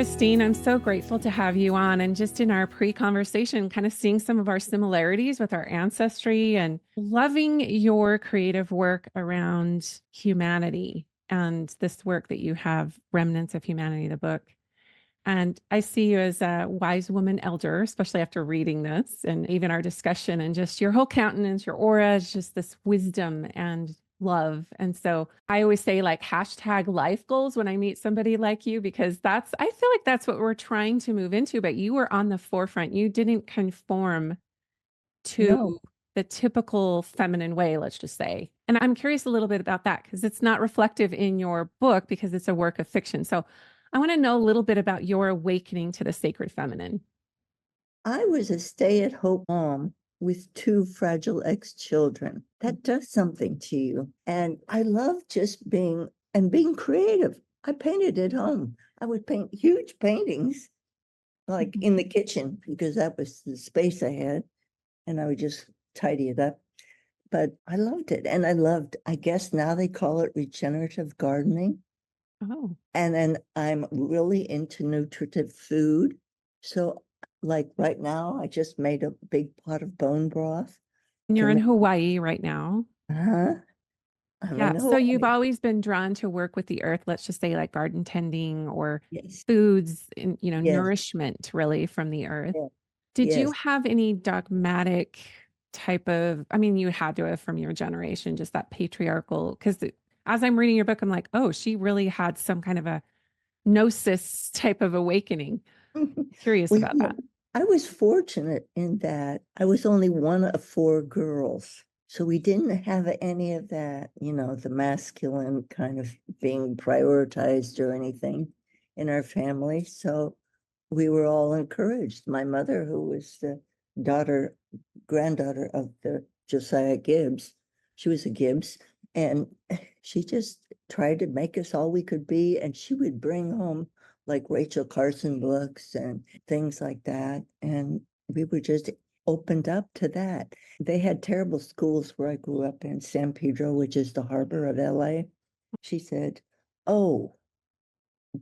Christine, I'm so grateful to have you on. And just in our pre-conversation, kind of seeing some of our similarities with our ancestry and loving your creative work around humanity and this work that you have, Remnants of Humanity, the book. And I see you as a wise woman elder, especially after reading this and even our discussion, and just your whole countenance, your aura is just this wisdom and love. And so I always say like hashtag life goals when I meet somebody like you, because I feel like that's what we're trying to move into, but you were on the forefront. You didn't conform to No, the typical feminine way, let's just say. And I'm curious a little bit about that because it's not reflective in your book because it's a work of fiction. So I want to know a little bit about your awakening to the sacred feminine. I was a stay-at-home mom with two fragile ex-children. That does something to you. And I love just being creative. I painted at home. I would paint huge paintings, like Mhm. in the kitchen, because that was the space I had. And I would just tidy it up. But I loved it. And I guess now they call it regenerative gardening. Oh, And then I'm really into nutritive food. So, like right now, I just made a big pot of bone broth and to you're in make. Hawaii right now. Huh? I'm Yeah. in So you've Hawaii. always been drawn to work with the earth, let's just say like garden tending or Yes, foods and, yes, nourishment really from the earth. yes, Did you yes. have any dogmatic type of, I mean, you had to have from your generation, just that patriarchal, because as I'm reading your book, I'm like, oh, she really had some kind of a gnosis type of awakening. Curious Well, about that. I was fortunate in that I was only one of four girls. So we didn't have any of that, the masculine kind of being prioritized or anything in our family. So we were all encouraged. My mother, who was the granddaughter of the Josiah Gibbs, she was a Gibbs, and she just tried to make us all we could be. And she would bring home like Rachel Carson books and things like that. And we were just opened up to that. They had terrible schools where I grew up in San Pedro, which is the harbor of LA. She said, "Oh,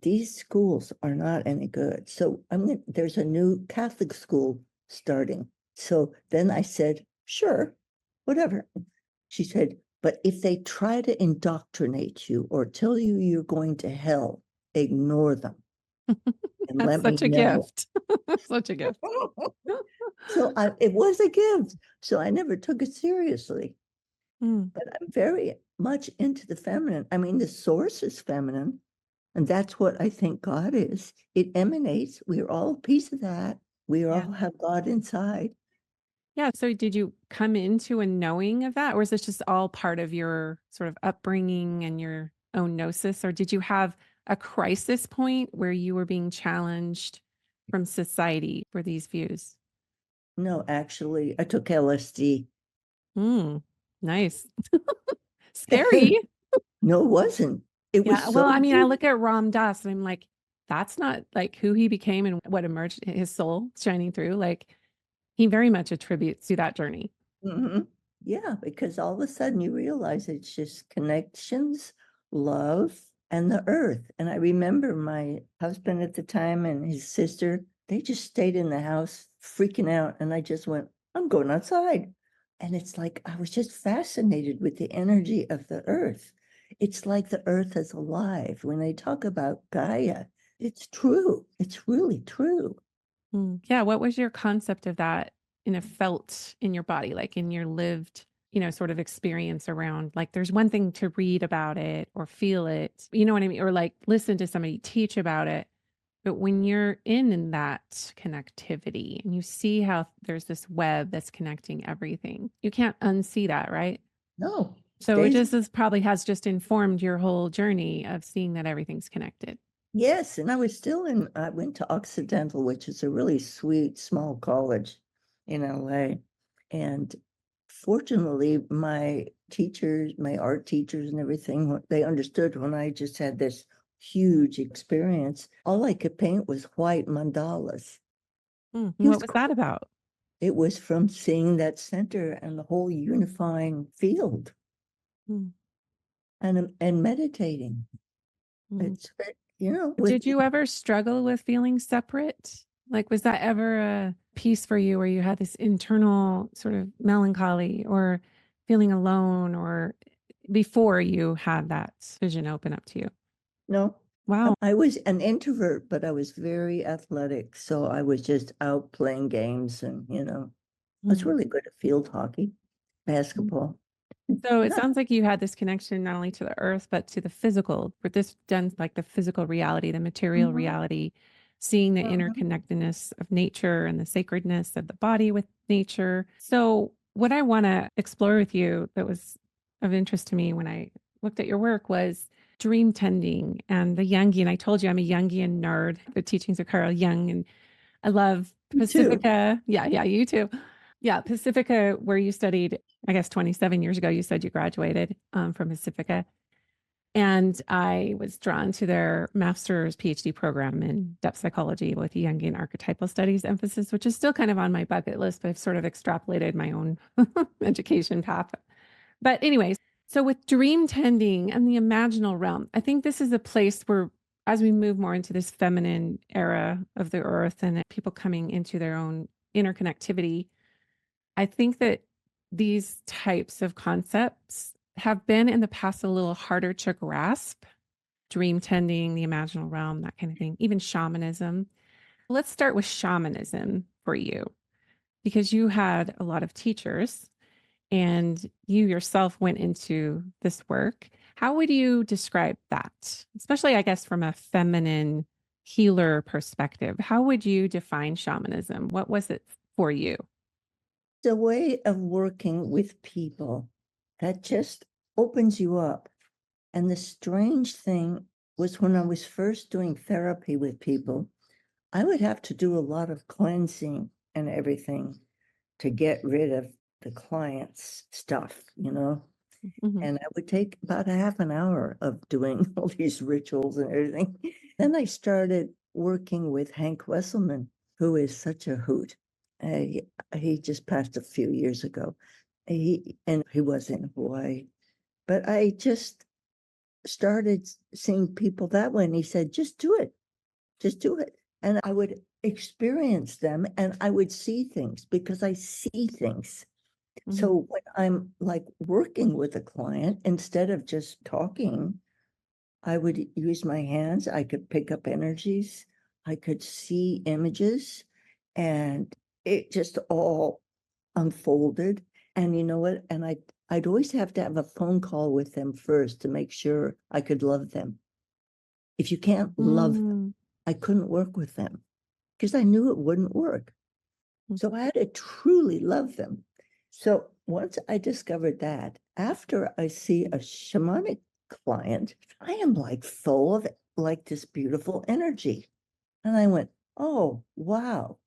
these schools are not any good. So there's a new Catholic school starting." So then I said, "Sure, whatever." She said, "But if they try to indoctrinate you or tell you you're going to hell, ignore them and That's let me such a know." gift. Such a gift. So it was a gift. So I never took it seriously. Mm, But I'm very much into the feminine. I mean, the source is feminine. And that's what I think God is. It emanates. We're all a piece of that. We yeah. all have God inside. Yeah. So did you come into a knowing of that, or is this just all part of your sort of upbringing and your own gnosis? Or did you have a crisis point where you were being challenged from society for these views? No, actually, I took LSD. Mm, nice. Scary. No, it wasn't. It was Yeah. so Well, I mean, I good. look at Ram Dass and I'm like, that's not like who he became and what emerged his soul shining through. Like he very much attributes to that journey. Mhm. Yeah, because all of a sudden you realize it's just connections, love, and the earth. And I remember my husband at the time and his sister, they just stayed in the house freaking out. And I just went, "I'm going outside." And it's like I was just fascinated with the energy of the earth. It's like the earth is alive. When they talk about Gaia, it's true. It's really true. Mm. Yeah. What was your concept of that in a felt in your body, like in your lived, sort of experience around like there's one thing to read about it or feel it, you know what I mean? Or like listen to somebody teach about it. But when you're in that connectivity and you see how there's this web that's connecting everything, you can't unsee that, right? No, So it stays. just is probably has just informed your whole journey of seeing that everything's connected. Yes, and I went to Occidental, which is a really sweet small college in LA. And fortunately, my teachers, my art teachers and everything, they understood when I just had this huge experience. All I could paint was white mandalas. Mm. It What was was that cool. about? It was from seeing that center and the whole unifying field Mm. and meditating. Mm. It's with Did you ever struggle with feeling separate? Like, was that ever a piece for you where you had this internal sort of melancholy or feeling alone, or before you had that vision open up to you? no, Wow. I was an introvert, but I was very athletic. So I was just out playing games and, I was Mm. really good at field hockey, basketball. So it sounds like you had this connection not only to the earth, but to the physical, but this done like the physical reality, the material Mhm, reality, seeing the mhm. interconnectedness of nature and the sacredness of the body with nature. So, what I want to explore with you that was of interest to me when I looked at your work was dream tending and the Jungian. I told you I'm a Jungian nerd, the teachings of Carl Jung, and I love Me too. Pacifica. Yeah, you too. Yeah, Pacifica, where you studied, I guess 27 years ago, you said you graduated from Pacifica. And I was drawn to their master's PhD program in depth psychology with Jungian archetypal studies emphasis, which is still kind of on my bucket list, but I've sort of extrapolated my own education path. But, anyways, so with dream tending and the imaginal realm, I think this is a place where, as we move more into this feminine era of the earth and people coming into their own interconnectivity, I think that these types of concepts have been in the past a little harder to grasp. Dream tending, the imaginal realm, that kind of thing, even shamanism. Let's start with shamanism for you, because you had a lot of teachers and you yourself went into this work. How would you describe that? Especially, I guess, from a feminine healer perspective. How would you define shamanism? What was it for you? It's a way of working with people that just opens you up. And the strange thing was when I was first doing therapy with people, I would have to do a lot of cleansing and everything to get rid of the client's stuff. Mhm. And I would take about a half an hour of doing all these rituals and everything. Then I started working with Hank Wesselman, who is such a hoot. He just passed a few years ago. He was in Hawaii. But I just started seeing people that way. And he said, just do it. Just do it. And I would experience them and I would see things because I see things. Mhm. So when I'm like working with a client, instead of just talking, I would use my hands. I could pick up energies. I could see images and it just all unfolded. And you know what? And I'd always have to have a phone call with them first to make sure I could love them. If you can't love them, Mm. I couldn't work with them because I knew it wouldn't work. So I had to truly love them. So once I discovered that, after I see a shamanic client, I am like full of like this beautiful energy. And I went, oh, wow,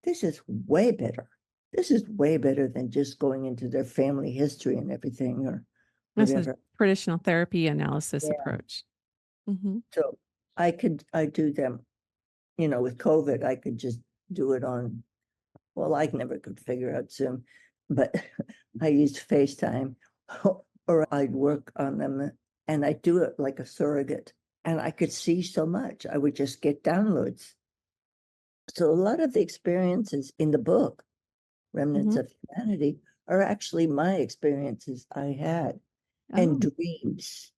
this is way better. This is way better than just going into their family history and everything or That's a whatever. traditional therapy analysis Yeah. approach. Mhm. So I do them, with COVID, I could just do it on, well, I never could figure out Zoom, but I used FaceTime or I'd work on them and I do it like a surrogate and I could see so much. I would just get downloads. So a lot of the experiences in the book, Remnants Mhm. of Humanity, are actually my experiences I had and Oh. dreams.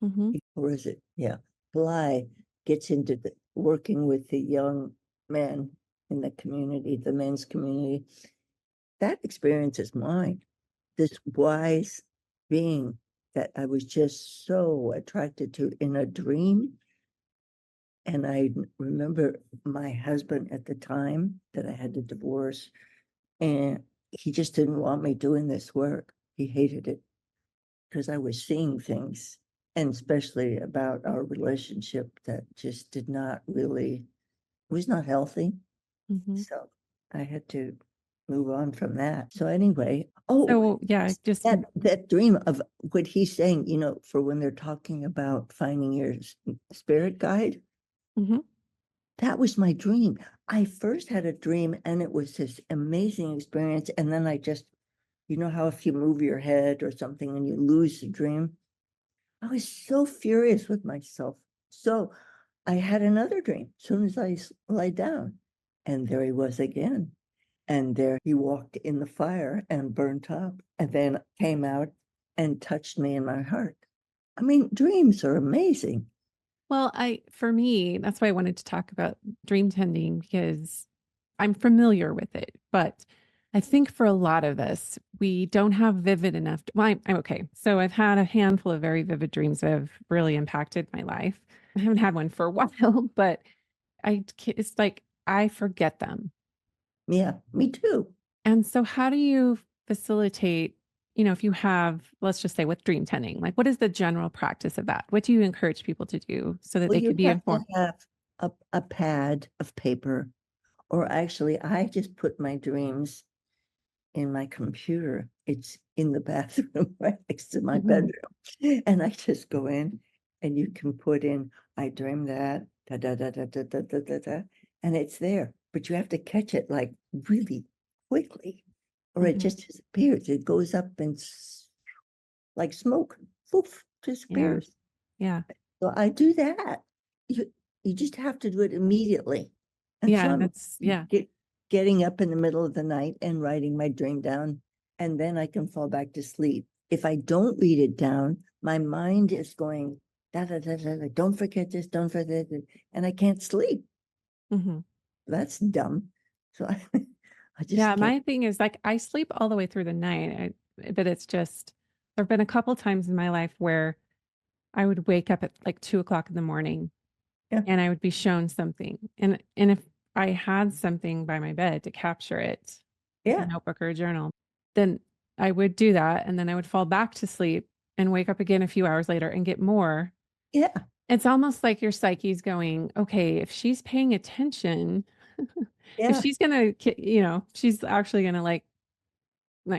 Mhm. Or is it? Yeah. Bly gets into working with the young men in the community, the men's community. That experience is mine. This wise being that I was just so attracted to in a dream. And I remember my husband at the time that I had to divorce, and he just didn't want me doing this work. He hated it because I was seeing things, and especially about our relationship that just did not really, was not healthy. Mhm. So I had to move on from that. So anyway, oh, So, yeah, just that dream of what he's saying, for when they're talking about finding your spirit guide, mhm. that was my dream. I first had a dream and it was this amazing experience. And then I just, how if you move your head or something and you lose the dream, I was so furious with myself. So I had another dream as soon as I lay down, and there he was again. And there he walked in the fire and burnt up, and then came out and touched me in my heart. I mean, dreams are amazing. Well, for me, that's why I wanted to talk about dream tending, because I'm familiar with it, but I think for a lot of us, we don't have vivid enough. Well, I'm okay. So I've had a handful of very vivid dreams that have really impacted my life. I haven't had one for a while, but it's like I forget them. Yeah, me too. And so how do you facilitate, if you have, let's just say with dream tending, like what is the general practice of that? What do you encourage people to do so that Well, they you could be have to informed? have a pad of paper, or actually, I just put my dreams in my computer. It's in the bathroom right next to my Mhm. bedroom. And I just go in and you can put in, I dreamed that, da da da da da da da da da, and it's there. But you have to catch it like really quickly, or it Mhm. just disappears. It goes up and like smoke, poof, Yeah. disappears. Yeah. So I do that. You just have to do it immediately. And so Yeah. I'm Yeah. getting up in the middle of the night and writing my dream down, and then I can fall back to sleep. If I don't read it down, my mind is going, da, da, da, da, da, don't forget this, don't forget this, and I can't sleep. Mhm. That's dumb. So I Yeah, just can't. my thing is like I sleep all the way through the night, but it's just there've been a couple times in my life where I would wake up at like 2 o'clock in the morning Yeah, and I would be shown something. And if I had something by my bed to capture it, like a yeah, notebook or a journal, then I would do that. And then I would fall back to sleep and wake up again a few hours later and get more. yeah, It's almost like your psyche's going, okay, if she's paying attention, if yeah. she's gonna, she's actually gonna like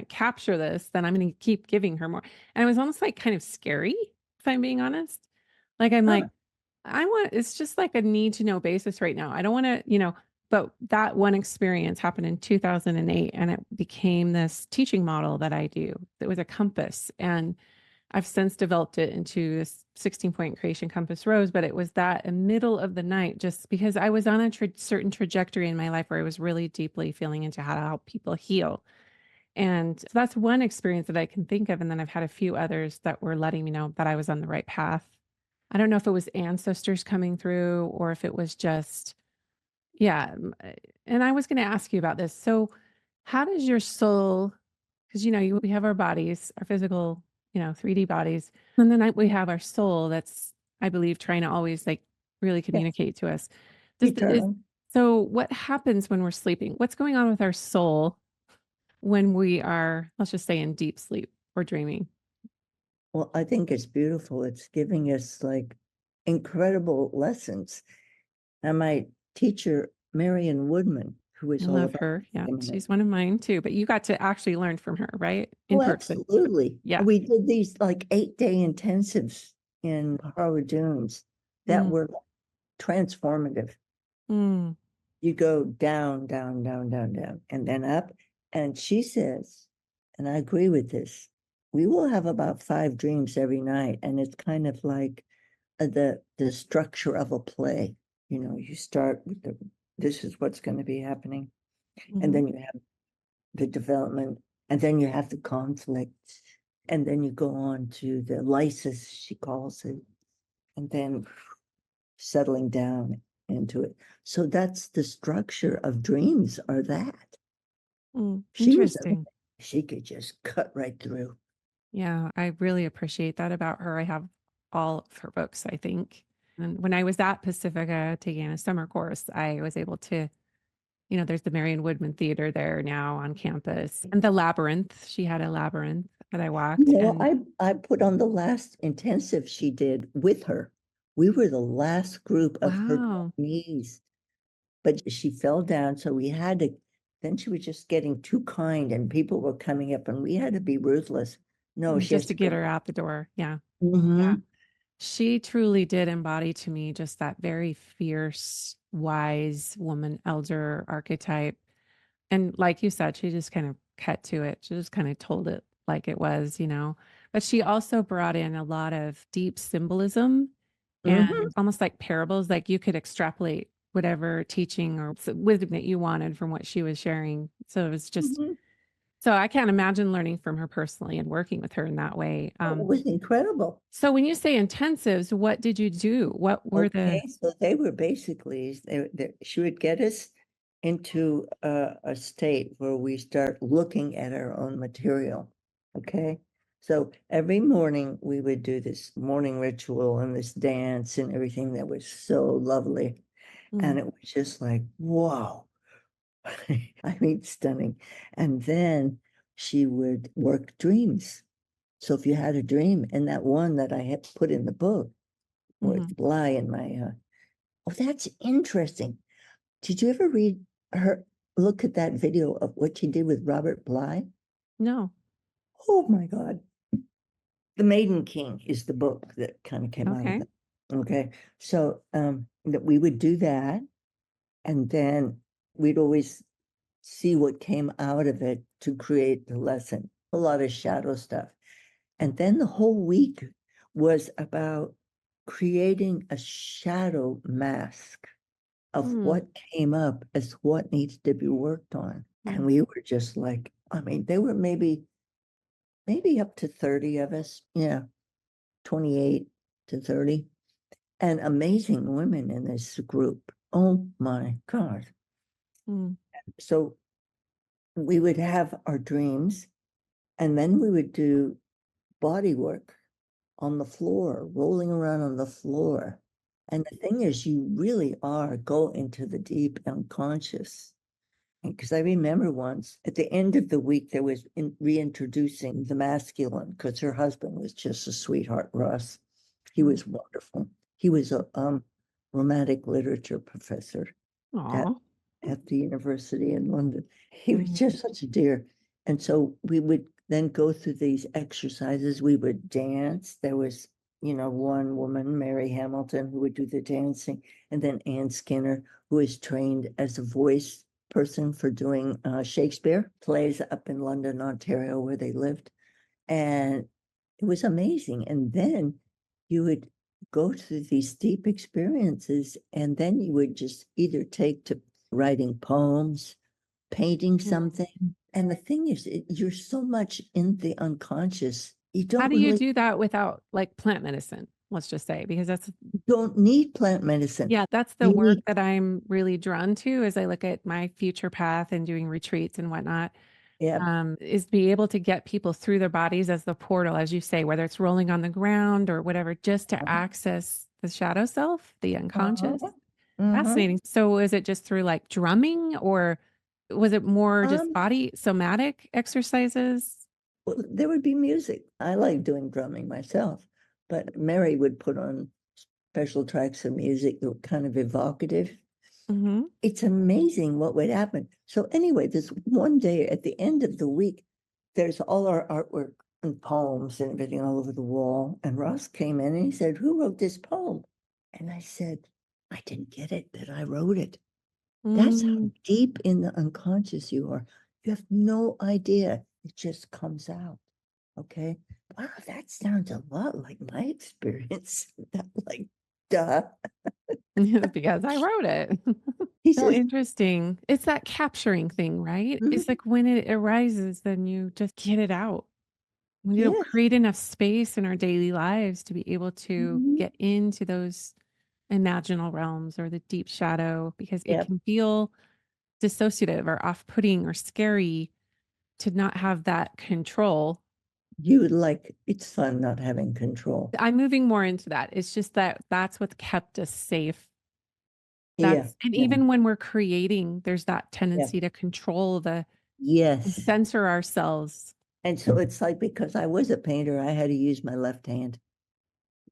capture this, then I'm gonna keep giving her more. And it was almost like kind of scary, if I'm being honest. Like I'm Huh, like, it's just like a need to know basis right now. I don't want to, but that one experience happened in 2008 and it became this teaching model that I do. It was a compass. And I've since developed it into this 16-point creation compass rose, but it was that in middle of the night, just because I was on a certain trajectory in my life where I was really deeply feeling into how to help people heal. And so that's one experience that I can think of. And then I've had a few others that were letting me know that I was on the right path. I don't know if it was ancestors coming through or if it was just, yeah. And I was going to ask you about this. So, how does your soul, because, we have our bodies, our physical, 3D bodies, and then we have our soul that's, I believe, trying to always like really yes, communicate to us. eternal. So, what happens when we're sleeping? What's going on with our soul when we are, let's just say, in deep sleep or dreaming? Well, I think it's beautiful. It's giving us like incredible lessons. And my teacher, Marion Woodman, who I is all love about her. Yeah, feminine. she's one of mine too. But you got to actually learn from her, right? In Oh, person. absolutely. Yeah. We did these like 8-day intensives in Harlow Dunes that Mm, were transformative. mm, You go down, down, down, down, down, and then up. And she says, and I agree with this, we will have about 5 dreams every night. And it's kind of like the structure of a play. You start with this is what's going to be happening. And mhm. then you have the development, and then you have the conflict, and then you go on to the lysis, she calls it, and then settling down into it. So that's the structure of dreams, are that. She was, Interesting. she could just cut right through. Yeah, I really appreciate that about her. I have all of her books, I think. And when I was at Pacifica taking a summer course, I was able to, there's the Marion Woodman Theater there now on campus and the labyrinth. She had a labyrinth that I walked and I put on the last intensive she did with her. We were the last group of her wow, trainees, but she fell down. So we had to, then she was just getting too kind and people were coming up and we had to be ruthless. No, she has just to to get go. her out the door. Yeah. Yeah. Mhm. She truly did embody to me just that very fierce, wise woman, elder archetype. And like you said, she just kind of cut to it. She just kind of told it like it was. But she also brought in a lot of deep symbolism and almost like parables, like you could extrapolate whatever teaching or wisdom that you wanted from what she was sharing. So it was just, Mhm. so I can't imagine learning from her personally and working with her in that way. It was incredible. So when you say intensives, what did you do? What were Okay, so they were basically, she would get us into a state where we start looking at our own material. Okay, so every morning we would do this morning ritual and this dance and everything that was so lovely. And it was just like, whoa. I mean, stunning. And then she would work dreams. So if you had a dream, and that one that I had put in the book with Bly in my, oh, that's interesting. Did you ever read her, look at that video of what she did with Robert Bly? No. Oh my God. The Maiden King is the book that kind of came out of Okay. it. Okay. So that we would do that. And then we'd always see what came out of it to create the lesson. A lot of shadow stuff. And then the whole week was about creating a shadow mask of what came up as what needs to be worked on. And we were just like, I mean, there were maybe up to 30 of us, 28 to 30, and amazing women in this group. Oh my God. So we would have our dreams, and then we would do body work on the floor, rolling around on the floor. And the thing is, you really are go into the deep unconscious. Because I remember once at the end of the week, there was reintroducing the masculine, because her husband was just a sweetheart, Ross. He was wonderful. He was a romantic literature professor at, Aw. at the university in London. He was just such a dear. And so we would then go through these exercises. We would dance. There was, one woman, Mary Hamilton, who would do the dancing, and then Ann Skinner, who is trained as a voice person for doing Shakespeare plays up in London, Ontario, where they lived. And it was amazing. And then you would go through these deep experiences, and then you would just either take to writing poems, painting something. And the thing is, you're so much in the unconscious. You How don't do you really do that without like plant medicine? Let's just say, because don't need plant medicine. that's the You work need, that I'm really drawn to as I look at my future path and doing retreats and whatnot. yeah. Is be able to get people through their bodies as the portal, as you say, whether it's rolling on the ground or whatever, just to access the shadow self, the unconscious. Fascinating. So is it just through like drumming, or was it more just Um, body somatic exercises? Well, there would be music. I like doing drumming myself, but Mary would put on special tracks of music that were kind of evocative. It's amazing what would happen. So anyway, this one day at the end of the week, there's all our artwork and poems and everything all over the wall. And Ross came in and he said, "Who wrote this poem?" And I said, "I didn't get it, that I wrote it." That's how deep in the unconscious you are. You have no idea. It just comes out. Okay. Wow, that sounds a lot like my experience. Like, duh. Because I wrote it. He So says, interesting. It's that capturing thing, right? "Mhm, It's like when it arises, then you just get it out. We don't yes. create enough space in our daily lives to be able to Mhm. get into those imaginal realms or the deep shadow, because it Yep. can feel dissociative or off-putting or scary to not have that control. You would like, it's fun not having control. I'm moving more into that. It's just that that's what's kept us safe. Yeah. And Yeah. even when we're creating, there's that Yeah. tendency to control and Yes. censor ourselves. And so it's like, because I was a painter, I had to use my left hand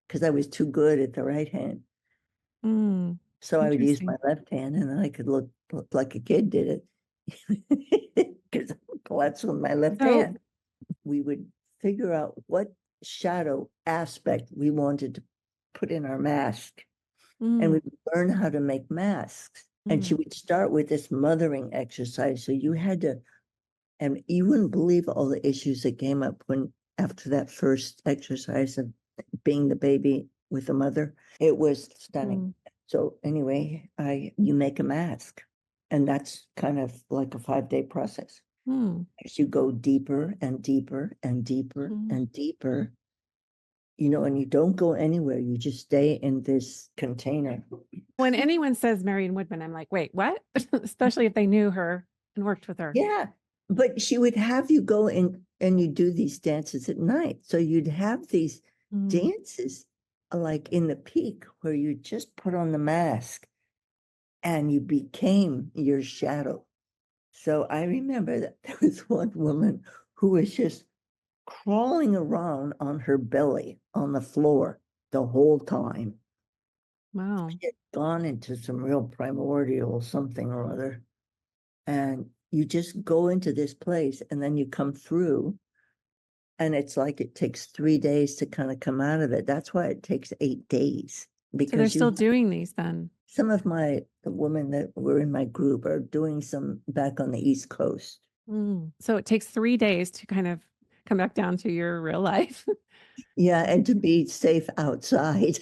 because I was too good at the right hand. So I would use my Interesting. left hand, and then I could look like a kid did it because that's with my left So, hand. We would figure out what shadow aspect we wanted to put in our mask, and mm, we would learn how to make masks. And she mm, would start with this mothering exercise. So you had to, and you wouldn't believe all the issues that came up when after that first exercise of being the baby with the mother. It was stunning. Mm. So anyway, you make a mask, and that's kind of like a 5-day process. Mm. As you go deeper and deeper and deeper Mm. and deeper, and you don't go anywhere. You just stay in this container. When anyone says Marion Woodman, I'm like, wait, what? Especially if they knew her and worked with her. Yeah, but she would have you go in and you do these dances at night. So you'd have these Mm. dances like in the peak where you just put on the mask and you became your shadow. So I remember that there was one woman who was just crawling around on her belly on the floor the whole time. Wow. She had gone into some real primordial something or other. And you just go into this place and then you come through. And it's like it takes 3 days to kind of come out of it. That's why it takes 8 days. So they're Because still doing these then. some of the women that were in my group are doing some back on the East Coast. Mm. So it takes 3 days to kind of come back down to your real life. Yeah, and to be safe outside.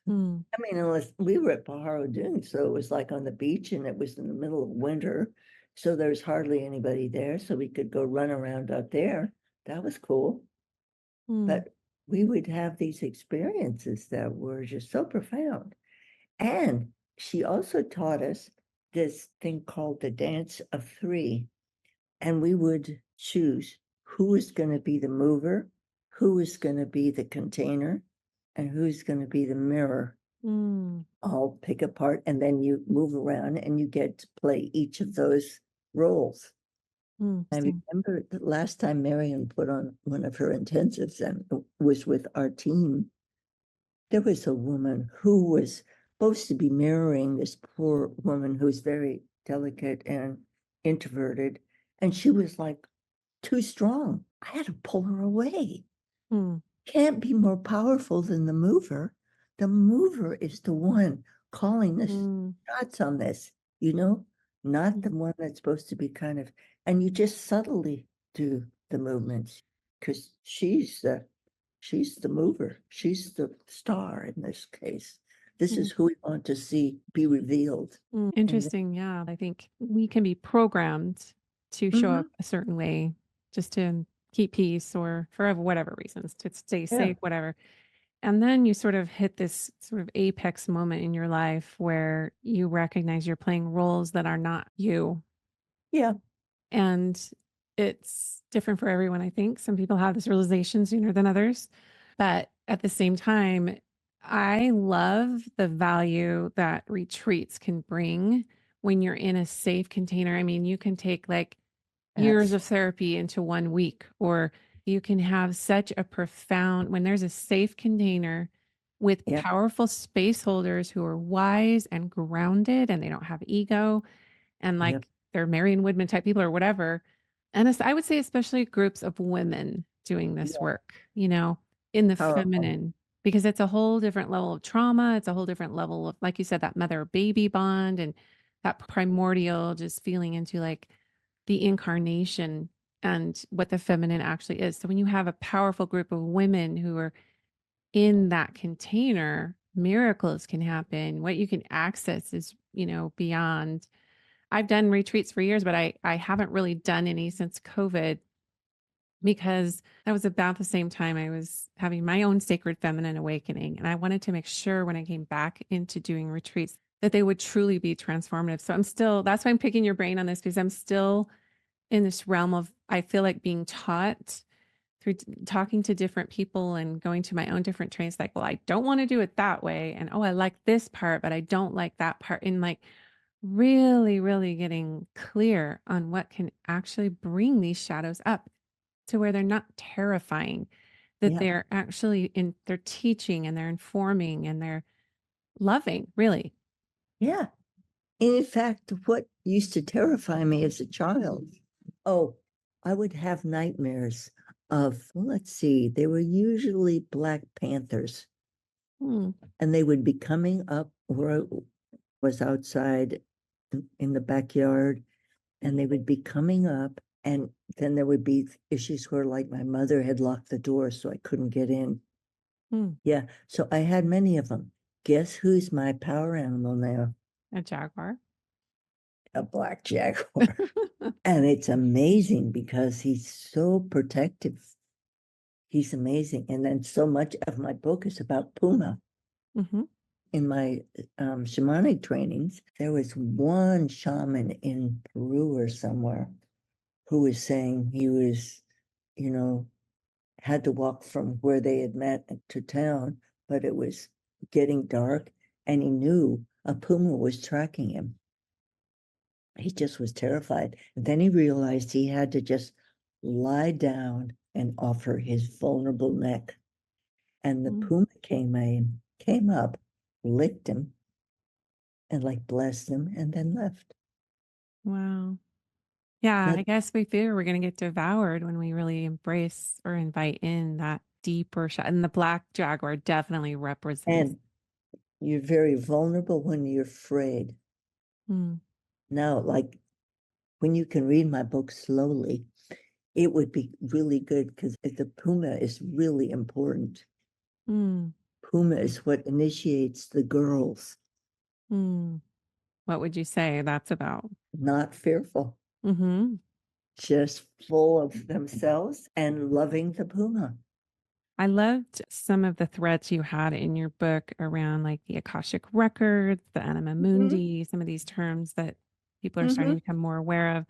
Mm. I mean, unless we were at Pajaro Dunes, so it was like on the beach and it was in the middle of winter. So there's hardly anybody there. So we could go run around out there. That was cool. Mm. But we would have these experiences that were just so profound. And she also taught us this thing called the dance of three. And we would choose who is going to be the mover, who is going to be the container, and who's going to be the mirror. Mm. All pick apart, and then you move around and you get to play each of those roles. I remember the last time Marion put on one of her intensives and was with our team, there was a woman who was supposed to be mirroring this poor woman who's very delicate and introverted, and she was like too strong. I had to pull her away. Mm. Can't be more powerful than the mover. The mover is the one calling the Mm. shots on this, not the one that's supposed to be kind of, and you just subtly do the movements because she's the mover. She's the star in this case. This is who we want to see be revealed. Mm. Interesting. Yeah. I think we can be programmed to show up a certain way just to keep peace or for whatever reasons, to stay safe, whatever. And then you sort of hit this sort of apex moment in your life where you recognize you're playing roles that are not you. Yeah. And it's different for everyone, I think. Some people have this realization sooner than others. But at the same time, I love the value that retreats can bring when you're in a safe container. I mean, you can take like years of therapy into 1 week, or you can have such a profound, when there's a safe container with powerful space holders who are wise and grounded and they don't have ego and like they're Marion Woodman type people or whatever. And I would say especially groups of women doing this work, in the feminine, because it's a whole different level of trauma. It's a whole different level of, like you said, that mother baby bond and that primordial just feeling into like the incarnation and what the feminine actually is. So when you have a powerful group of women who are in that container, miracles can happen. What you can access is, beyond. I've done retreats for years, but I haven't really done any since COVID because that was about the same time I was having my own sacred feminine awakening. And I wanted to make sure when I came back into doing retreats that they would truly be transformative. So that's why I'm picking your brain on this, because I'm still in this realm of, I feel like being taught through talking to different people and going to my own different trains, like, well, I don't want to do it that way. And, oh, I like this part, but I don't like that part. And like really, really getting clear on what can actually bring these shadows up to where they're not terrifying, that they're actually they're teaching and they're informing and they're loving, really. Yeah. In fact, what used to terrify me as a child, I would have nightmares of, let's see, they were usually black panthers. And they would be coming up where I was outside in the backyard, and they would be coming up, and then there would be issues where like my mother had locked the door so I couldn't get in. Hmm. Yeah. So I had many of them. Guess who's my power animal now? A jaguar. A black jaguar. And it's amazing because he's so protective. He's amazing. And then so much of my book is about puma. Hmm. In my shamanic trainings, there was one shaman in Peru or somewhere who was saying he was, you know, had to walk from where they had met to town, but it was getting dark and he knew a puma was tracking him. He just was terrified. And then he realized he had to just lie down and offer his vulnerable neck. And the Mm. puma came up, licked him, and like blessed him, and then left. Wow. Yeah, Now, I guess we fear we're going to get devoured when we really embrace or invite in that deeper shot. And the black jaguar definitely represents. and you're very vulnerable when you're afraid. Mm, Now, like when you can read my book slowly, it would be really good because the puma is really important. mm, Puma is what initiates the girls, mm. What would you say that's about? not fearful, Hmm. just full of themselves and loving the puma. I loved some of the threads you had in your book around like the Akashic records, the anima Mm-hmm. mundi, some of these terms that people are starting Mm-hmm. to become more aware of.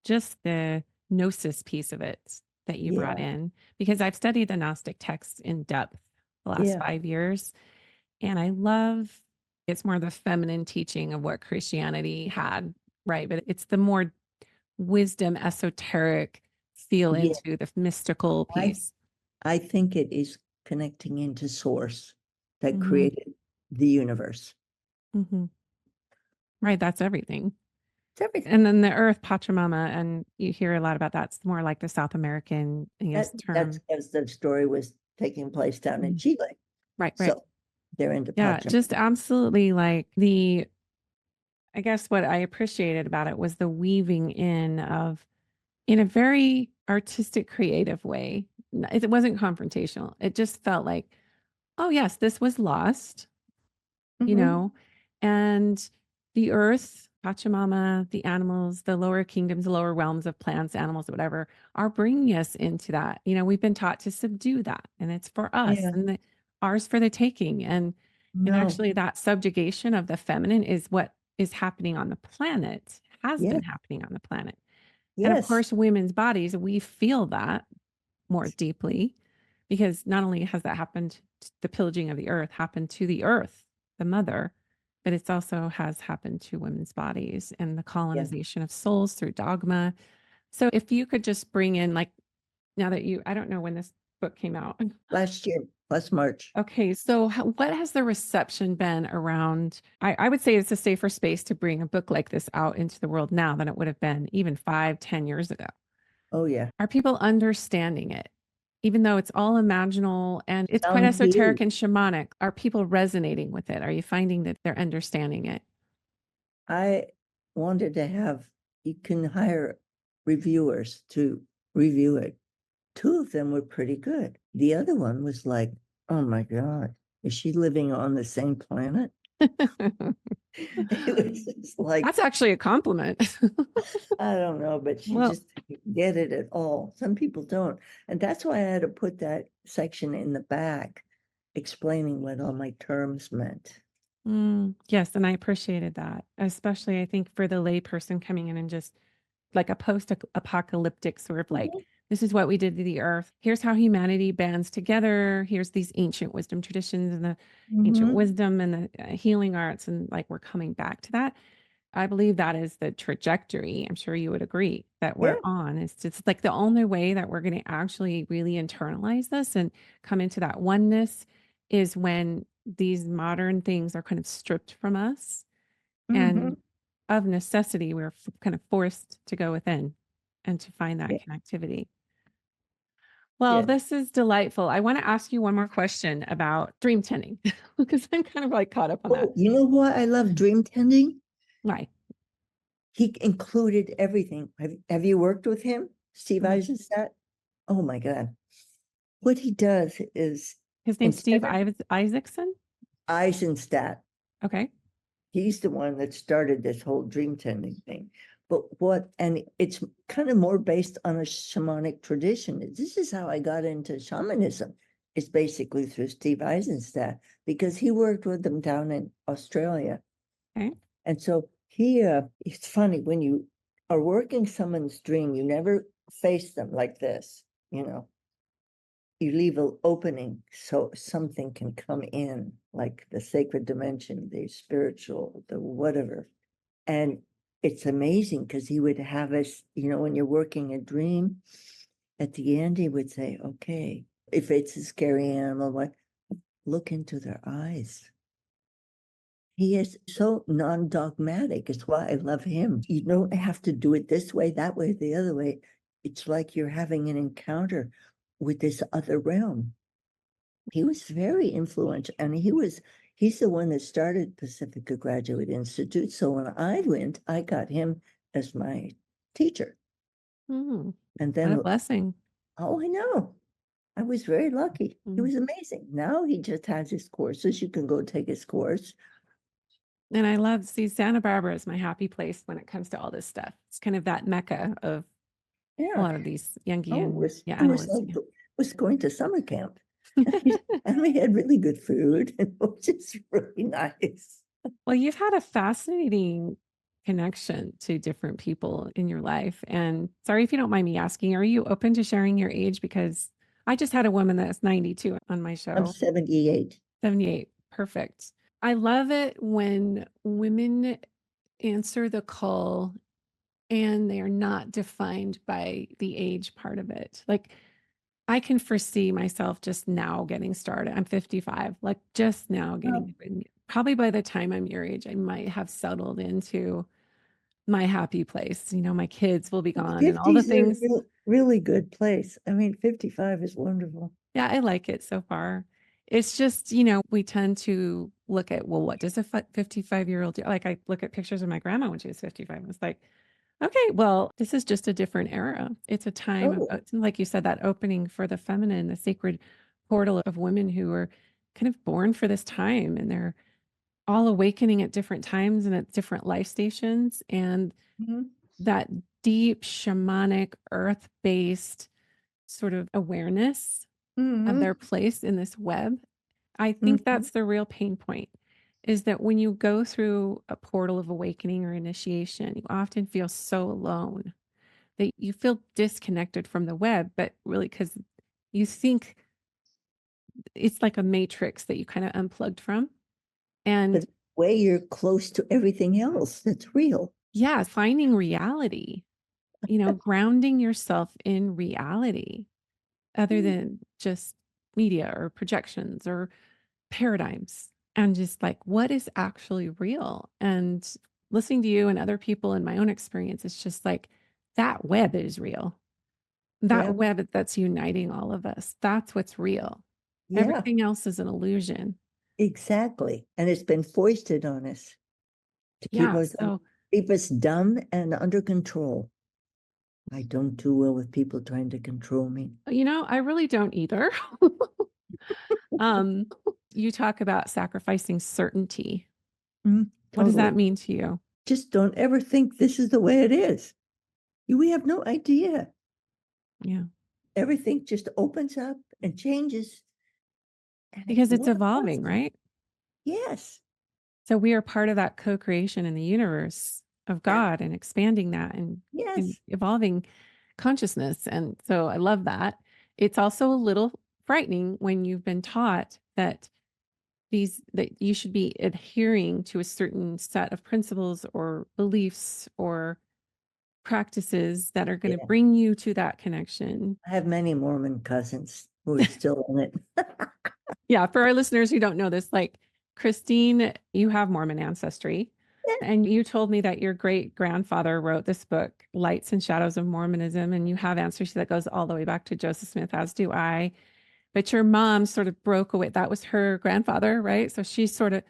Just the gnosis piece of it that you brought Yeah, in, because I've studied the Gnostic texts in depth the last yeah, 5 years. And I love it's more the feminine teaching of what Christianity had, right? But it's the more wisdom, esoteric feel yeah. into the mystical I piece. I think it is connecting into source that Hmm. created the universe. Hmm. Right. That's everything. It's everything. And then the earth, Pachamama, and you hear a lot about that. It's more like the South American, I guess, That's term. because the story was taking place down in Mm. Chile. Right, right. So they're into Yeah, Pachamama. just absolutely like I guess what I appreciated about it was the weaving in of, in a very artistic, creative way. It wasn't confrontational. It just felt like, oh, yes, this was lost, you Mhm. know, and the earth, Pachamama, the animals, the lower kingdoms, the lower realms of plants, animals, whatever, are bringing us into that. We've been taught to subdue that, and it's for us Yeah, and ours for the taking. And no, actually, that subjugation of the feminine is what is happening on the planet, has yeah, been happening on the planet. And of yes, course, women's bodies, we feel that more deeply because not only has that happened, the pillaging of the earth happened to the earth, the mother, but it's also has happened to women's bodies and the yeah. colonization of souls through dogma. So if you could just bring in, like, now that I don't know when this book came out. Last year, last March. Okay, so what has the reception been around? I would say it's a safer space to bring a book like this out into the world now than it would have been even 5, 10 years ago. Oh, yeah. Are people understanding it? Even though it's all imaginal and it's quite Some esoteric do. and shamanic, are people resonating with it? Are you finding that they're understanding it? I wanted to have, you can hire reviewers to review it. Two of them were pretty good. The other one was like, oh my God, is she living on the same planet? It was just like, That's actually a compliment. I don't know, but she Well, just didn't get it at all. Some people don't. And that's why I had to put that section in the back explaining what all my terms meant. yes, and I appreciated that, especially I think for the layperson coming in and just like a post-apocalyptic sort of like, Mhm. this is what we did to the earth. Here's how humanity bands together. Here's these ancient wisdom traditions and the ancient Mhm. wisdom and the healing arts, and like we're coming back to that. I believe that is the trajectory. I'm sure you would agree that Yeah. we're on. It's just like the only way that we're going to actually really internalize this and come into that oneness is when these modern things are kind of stripped from us. Mhm. And of necessity, we're kind of forced to go within and to find that Yeah. connectivity. Well, Yeah. this is delightful. I want to ask you one more question about dream tending because I'm kind of like caught up on that. Oh, you know what? I love dream tending. Why? He included everything. Have you worked with him, Steve Mhm. Eisenstadt? Oh my God. What he does is His name's Steve Instead of Isaacson. Eisenstadt, Okay. he's the one that started this whole dream tending thing. And it's kind of more based on a shamanic tradition. This is how I got into shamanism. It's basically through Steve Eisenstadt, because he worked with them down in Australia. Okay. And so it's funny, when you are working someone's dream, you never face them like this, you leave an opening so something can come in, like the sacred dimension, the spiritual, the whatever. And it's amazing because he would have us, when you're working a dream, at the end, he would say, okay, if it's a scary animal, look into their eyes. He is so non-dogmatic. It's why I love him. You don't have to do it this way, that way, the other way. It's like you're having an encounter with this other realm. He was very influential, and he's the one that started Pacifica Graduate Institute. So when I went, I got him as my teacher. Mm, And what a then, blessing. oh, I know. I was very lucky. He Mm. was amazing. Now he just has his courses. You can go take his course. And I love, Santa Barbara is my happy place when it comes to all this stuff. It's kind of that mecca of a Yeah. lot of these Jungian. Oh, yeah, it was like was going to summer camp. And we had really good food, and it was just really nice. Well, you've had a fascinating connection to different people in your life. And sorry if you don't mind me asking, are you open to sharing your age? Because I just had a woman that's 92 on my show. I'm 78. 78. Perfect. I love it when women answer the call and they are not defined by the age part of it. Like, I can foresee myself just now getting started. I'm 55, like just now getting, probably by the time I'm your age, I might have settled into my happy place. My kids will be gone and all the 50s are things. a really good place. I mean, 55 is wonderful. Yeah, I like it so far. It's just, we tend to look at, well, what does a 55-year-old do? Like, I look at pictures of my grandma when she was 55. It's like, okay, well, this is just a different era. It's a time of, like you said, that opening for the feminine, the sacred portal of women who are kind of born for this time, and they're all awakening at different times and at different life stations. And that deep shamanic, earth-based sort of awareness of their place in this web. I think that's the real pain point, is that when you go through a portal of awakening or initiation, you often feel so alone that you feel disconnected from the web, but really because you think it's like a matrix that you kind of unplugged from. And the way you're close to everything else that's real. Yeah, finding reality, grounding yourself in reality other than just media or projections or paradigms, and just like, what is actually real? And listening to you and other people and my own experience, it's just like, that web is real. That web that's uniting all of us, that's what's real. Everything else is an illusion. Exactly. And it's been foisted on us to keep us dumb and under control. I don't do well with people trying to control me. I really don't either. You talk about sacrificing certainty. What does that mean to you? Just don't ever think this is the way it is. We have no idea. Yeah. Everything just opens up and changes. Because it's evolving, right? Yes. So we are part of that co-creation in the universe of God and expanding that and evolving consciousness. And so I love that. It's also a little frightening when you've been taught that you should be adhering to a certain set of principles or beliefs or practices that are going to bring you to that connection. I have many Mormon cousins who are still in it. Yeah, for our listeners who don't know this, like Christine, you have Mormon ancestry. And you told me that your great grandfather wrote this book, Lights and Shadows of Mormonism, and you have ancestry that goes all the way back to Joseph Smith, as do I. But your mom sort of broke away. That was her grandfather, right? So she sort of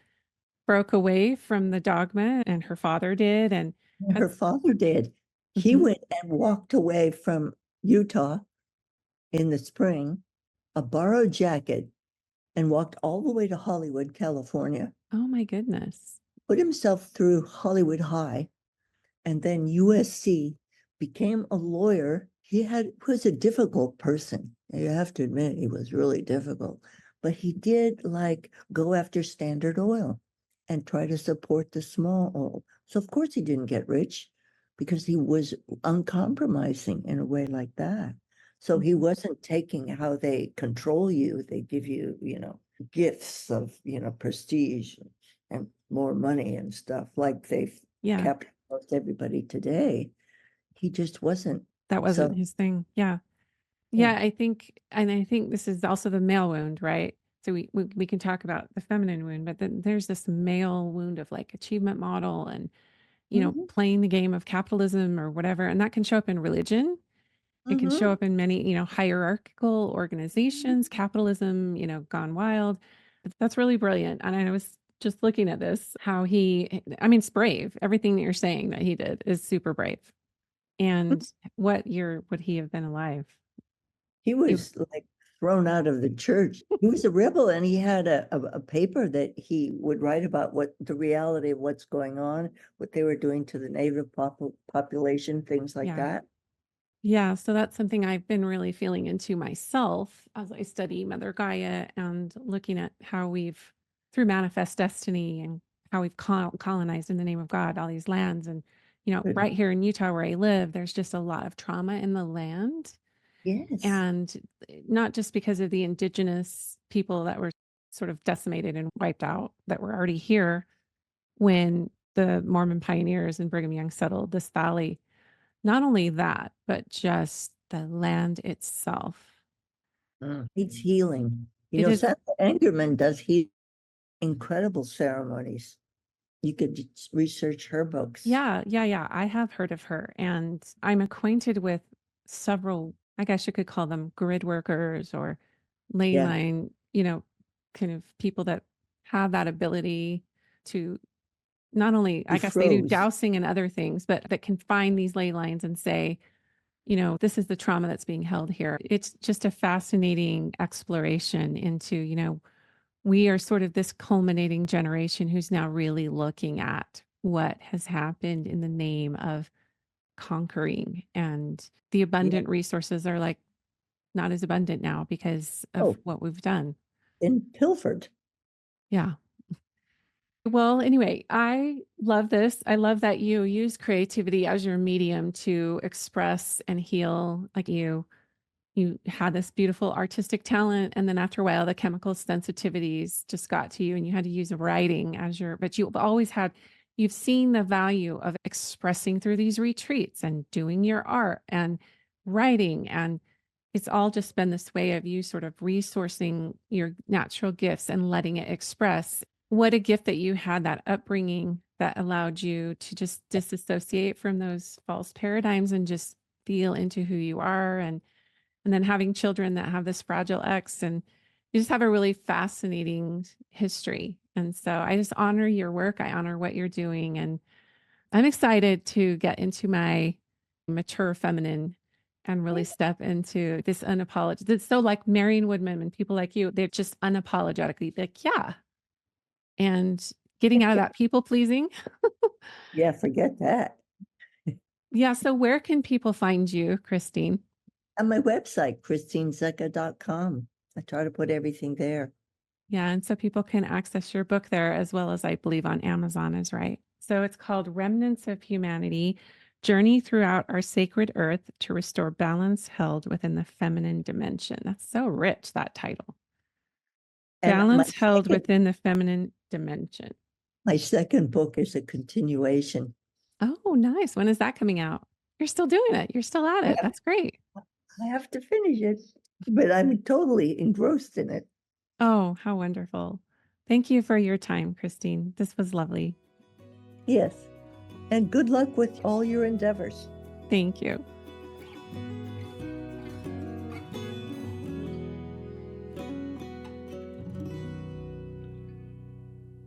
broke away from the dogma, and her father did. And her father did. He went and walked away from Utah in the spring, a borrowed jacket, and walked all the way to Hollywood, California, Oh my goodness. put himself through Hollywood High, and then USC, became a lawyer. He was a difficult person. You have to admit, he was really difficult. But he did like go after Standard Oil and try to support the small oil. So of course he didn't get rich because he was uncompromising in a way like that. So he wasn't taking how they control you. They give you, gifts of, prestige and more money and stuff like they've Yeah, kept most everybody today. He just wasn't. that wasn't So his thing. Yeah. yeah. Yeah, I think, and I think this is also the male wound, right? So we can talk about the feminine wound, but then there's this male wound of like achievement model and, Mhm, playing the game of capitalism or whatever. And that can show up in religion. It can show mhm, up in many, hierarchical organizations, mhm. capitalism, gone wild. But that's really brilliant. And I was just looking at this, how I mean, it's brave. Everything that you're saying that he did is super brave. And what year would he have been alive? He He, was like thrown out of the church. He was a rebel, and he had a paper that he would write about what the reality of what's going on, what they were doing to the native population, things like yeah. that. Yeah, so that's something I've been really feeling into myself as I study Mother Gaia and looking at how we've, through manifest destiny and how we've colonized in the name of God all these lands. And, Good. right here in Utah where I live, there's just a lot of trauma in the land. Yes. And not just because of the indigenous people that were sort of decimated and wiped out that were already here when the Mormon pioneers and Brigham Young settled this valley, not only that, but just the land itself. He's healing. It is, Seth Angerman does incredible ceremonies. You could research her books. yeah. I have heard of her and I'm acquainted with several, I guess you could call them grid workers or ley Yeah. line, kind of people that have that ability to not only, He I guess they do froze. dowsing and other things, but that can find these ley lines and say, this is the trauma that's being held here. It's just a fascinating exploration into, we are sort of this culminating generation who's now really looking at what has happened in the name of conquering. And the Yeah. abundant resources are like not as abundant now because of Oh, what we've done. in Pilford. Yeah. Well, anyway, I love this. I love that you use creativity as your medium to express and heal. Like you had this beautiful artistic talent, and then after a while the chemical sensitivities just got to you and you had to use writing as but you've seen the value of expressing through these retreats and doing your art and writing, and it's all just been this way of you sort of resourcing your natural gifts and letting it express. What a gift that you had that upbringing that allowed you to just disassociate from those false paradigms and just feel into who you are, and then having children that have this fragile X, and you just have a really fascinating history. And so I just honor your work. I honor what you're doing. And I'm excited to get into my mature feminine and really step into this unapologetic. It's so like Marion Woodman and people like you, they're just unapologetically like, yeah. And getting out of that people pleasing. Yeah, forget that. Yeah. So where can people find you, Christine? On my website, christinezecca.com. I try to put everything there. Yeah, and so people can access your book there as well as I believe on Amazon is right. So it's called Remnants of Humanity, Journey Throughout Our Sacred Earth to Restore Balance Held Within the Feminine Dimension. That's so rich, that title. And Balance Held Within the Feminine Dimension. my second book is a continuation. Oh, nice. When is that coming out? You're still doing it. You're still at I it. have, That's great. I have to finish it, but I'm totally engrossed in it. Oh, how wonderful. Thank you for your time, Christine. This was lovely. Yes. And good luck with all your endeavors. Thank you.